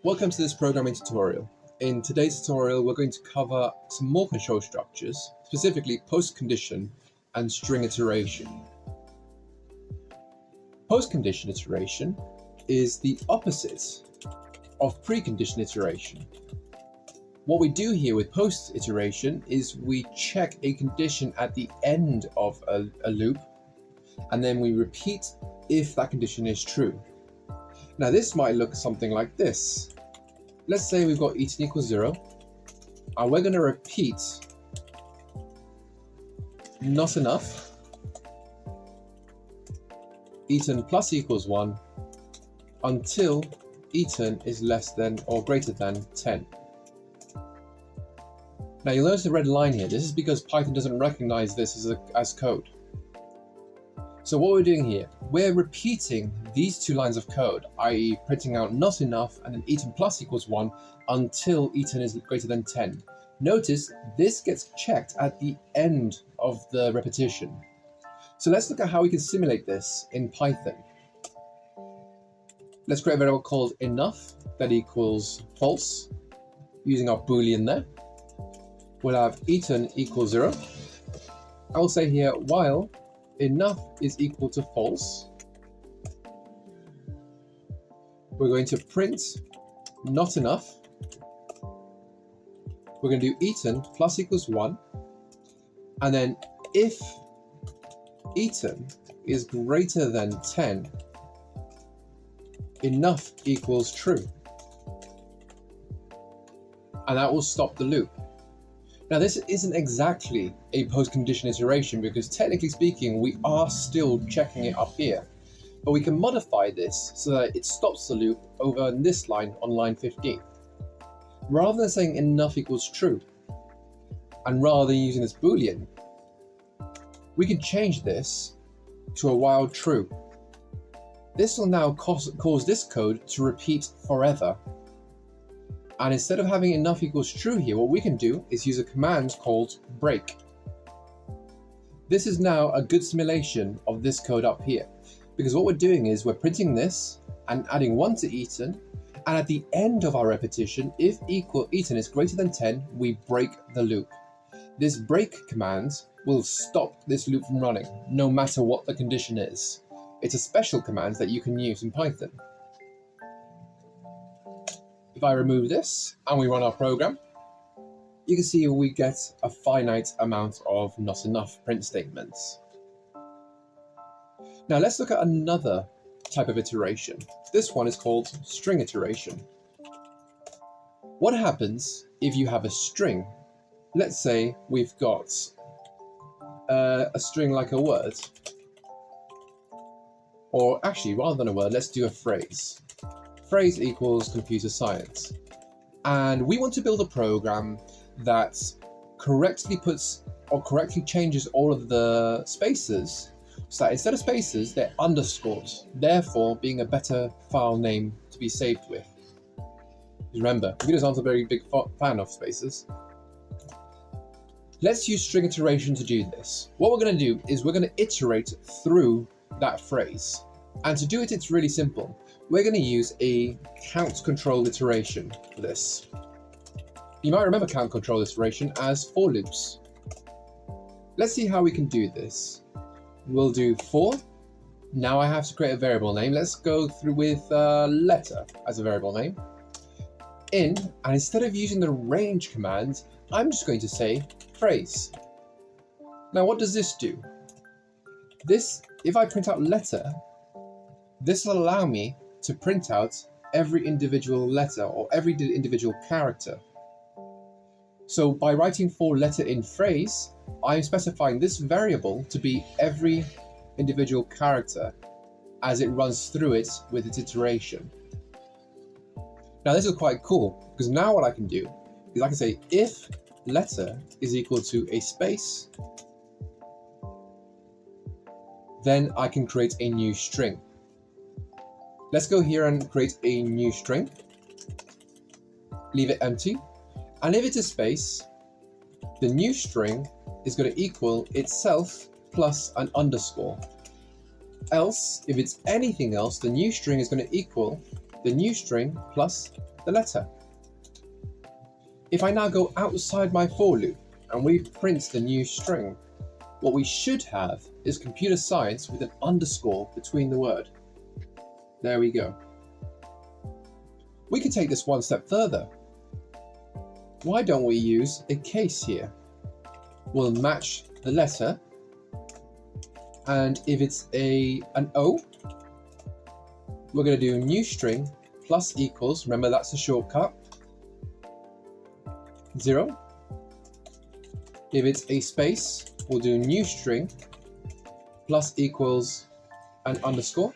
Welcome to this programming tutorial. In today's tutorial, we're going to cover some more control structures, specifically postcondition and string iteration. Postcondition iteration is the opposite of precondition iteration. What we do here with post iteration is we check a condition at the end of a loop, and then we repeat if that condition is true. Now this might look something like this. Let's say we've got Eton equals 0, and we're going to repeat not enough, Eton plus equals 1, until Eton is less than or greater than 10. Now you'll notice the red line here. This is because Python doesn't recognize this as code. So what we're doing here, we're repeating these two lines of code, i.e. printing out not enough and then Eton plus equals 1 until Eton is greater than 10. Notice this gets checked at the end of the repetition. So let's look at how we can simulate this in Python. Let's create a variable called enough that equals false, using our boolean there. We'll have Eton equals 0. I will say here while enough is equal to false, we're going to print not enough. We're going to do Eton plus equals 1, and then if Eton is greater than 10, enough equals true, and that will stop the loop. Now this isn't exactly a postcondition iteration because technically speaking we are still checking it up here, but we can modify this so that it stops the loop over in this line on line 15. Rather than saying enough equals true, and rather than using this boolean, we can change this to a while true. This will now cause this code to repeat forever. And instead of having enough equals true here, what we can do is use a command called break. This is now a good simulation of this code up here, because what we're doing is we're printing this and adding 1 to Eton, and at the end of our repetition, if Eton is greater than 10, we break the loop. This break command will stop this loop from running, no matter what the condition is. It's a special command that you can use in Python. If I remove this and we run our program, you can see we get a finite amount of not enough print statements. Now let's look at another type of iteration. This one is called string iteration. What happens if you have a string? Let's say we've got a string like a word, or actually rather than a word, let's do a phrase. Phrase equals computer science, and we want to build a program that correctly puts or correctly changes all of the spaces so that instead of spaces they're underscores, therefore being a better file name to be saved with. Remember, computers aren't a very big fan of spaces. Let's use string iteration to do this. What we're going to do is we're going to iterate through that phrase, and to do it it's really simple. We're going to use a count control iteration for this. You might remember count control iteration as for loops. Let's see how we can do this. We'll do for. Now I have to create a variable name. Let's go through with letter as a variable name. In, and instead of using the range command, I'm just going to say phrase. Now what does this do? This, if I print out letter, this will allow me to print out every individual letter or every individual character. So by writing for letter in phrase, I'm specifying this variable to be every individual character as it runs through it with its iteration. Now this is quite cool, because now what I can do is I can say if letter is equal to a space, then I can create a new string. Let's go here and create a new string, leave it empty, and if it's a space, the new string is going to equal itself plus an underscore. Else, if it's anything else, the new string is going to equal the new string plus the letter. If I now go outside my for loop and we print the new string, what we should have is computer science with an underscore between the word. There we go. We could take this one step further. Why don't we use a case here? We'll match the letter, and if it's an O, we're going to do new string plus equals, remember that's the shortcut, 0. If it's a space, we'll do new string plus equals an underscore.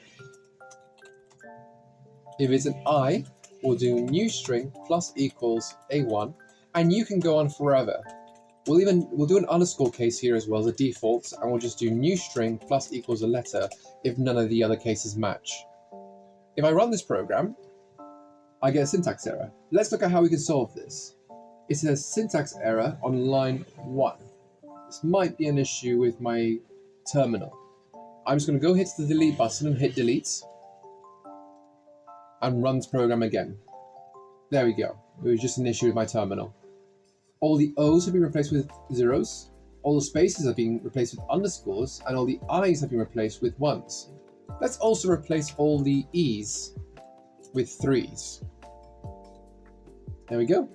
If it's an I, we'll do new string plus equals a 1, and you can go on forever. We'll do an underscore case here as well as a default, and we'll just do new string plus equals a letter if none of the other cases match. If I run this program, I get a syntax error. Let's look at how we can solve this. It says syntax error on line 1. This might be an issue with my terminal. I'm just going to go hit the delete button and hit delete and run this program again. There we go. It was just an issue with my terminal. All the O's have been replaced with zeros, all the spaces have been replaced with underscores, and all the I's have been replaced with 1s. Let's also replace all the E's with 3s. There we go.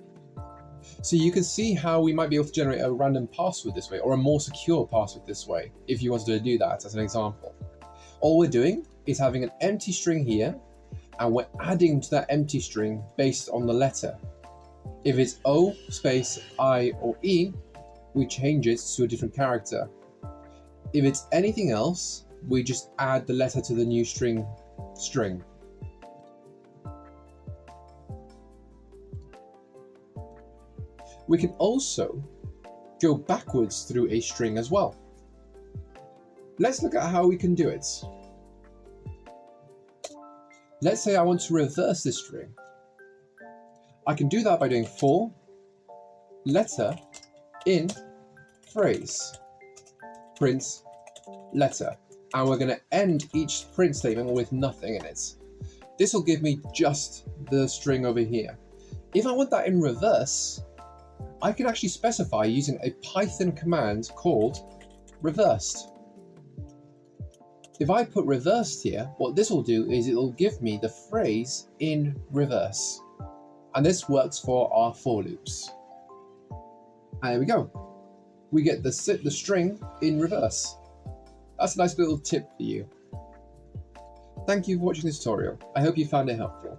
So you can see how we might be able to generate a random password this way, or a more secure password this way, if you wanted to do that as an example. All we're doing is having an empty string here, and we're adding to that empty string based on the letter. If it's O, space, I, or E, we change it to a different character. If it's anything else, we just add the letter to the new string. We can also go backwards through a string as well. Let's look at how we can do it. Let's say I want to reverse this string. I can do that by doing for letter in phrase print letter, and we're going to end each print statement with nothing in it. This will give me just the string over here. If I want that in reverse, I can actually specify using a Python command called reversed. If I put reversed here, what this will do is it will give me the phrase in reverse. And this works for our for loops. And there we go. We get the string in reverse. That's a nice little tip for you. Thank you for watching this tutorial. I hope you found it helpful.